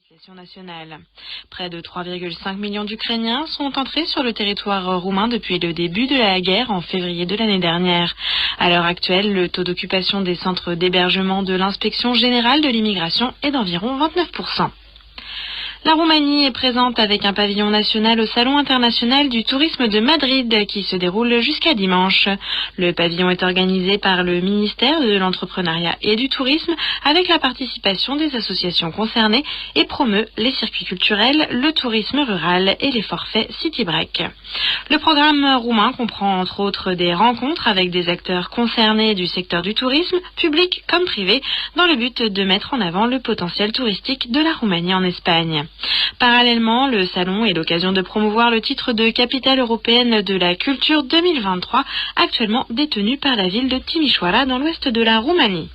mobilisation nationale. Près de 3,5 millions d'Ukrainiens sont entrés sur le territoire roumain depuis le début de la guerre en février de l'année dernière. À l'heure actuelle, le taux d'occupation des centres d'hébergement de l'Inspection générale de l'immigration est d'environ 29%. La Roumanie est présente avec un pavillon national au Salon international du tourisme de Madrid qui se déroule jusqu'à dimanche. Le pavillon est organisé par le ministère de l'Entrepreneuriat et du Tourisme avec la participation des associations concernées et promeut les circuits culturels, le tourisme rural et les forfaits City Break. Le programme roumain comprend entre autres des rencontres avec des acteurs concernés du secteur du tourisme, public comme privé, dans le but de mettre en avant le potentiel touristique de la Roumanie en Espagne. Parallèlement, le salon est l'occasion de promouvoir le titre de capitale européenne de la culture 2023, actuellement détenu par la ville de Timișoara dans l'ouest de la Roumanie.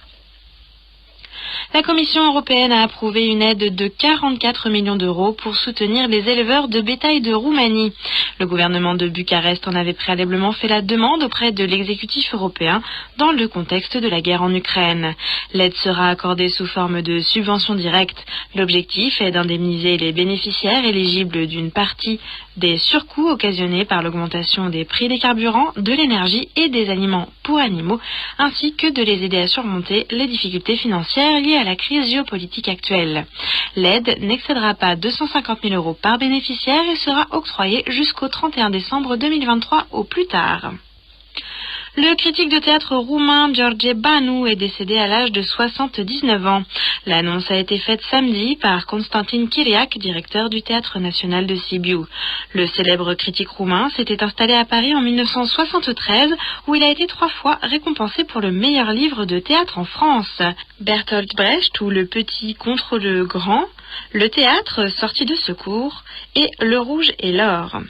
La Commission européenne a approuvé une aide de 44 millions d'euros pour soutenir les éleveurs de bétail de Roumanie. Le gouvernement de Bucarest en avait préalablement fait la demande auprès de l'exécutif européen dans le contexte de la guerre en Ukraine. L'aide sera accordée sous forme de subventions directes. L'objectif est d'indemniser les bénéficiaires éligibles d'une partie des surcoûts occasionnés par l'augmentation des prix des carburants, de l'énergie et des aliments pour animaux, ainsi que de les aider à surmonter les difficultés financières liées à la crise géopolitique actuelle. L'aide n'excédera pas 250 000 euros par bénéficiaire et sera octroyée jusqu'au 31 décembre 2023 au plus tard. Le critique de théâtre roumain George Banu est décédé à l'âge de 79 ans. L'annonce a été faite samedi par Constantin Chiriac, directeur du Théâtre national de Sibiu. Le célèbre critique roumain s'était installé à Paris en 1973 où il a été 3 fois récompensé pour le meilleur livre de théâtre en France. Bertolt Brecht ou Le Petit contre le Grand, Le Théâtre sorti de secours et Le Rouge et l'Or.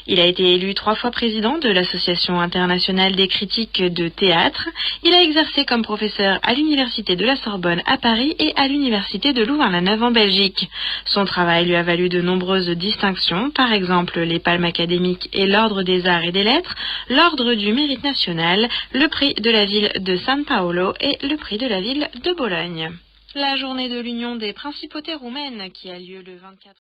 Il a été élu 3 fois président de l'Association internationale des critiques de théâtre. Il a exercé comme professeur à l'Université de la Sorbonne à Paris et à l'Université de Louvain-la-Neuve en Belgique. Son travail lui a valu de nombreuses distinctions, par exemple les Palmes académiques et l'Ordre des Arts et des Lettres, l'Ordre du Mérite national, le prix de la ville de San Paolo et le prix de la ville de Bologne. La journée de l'Union des principautés roumaines qui a lieu le 24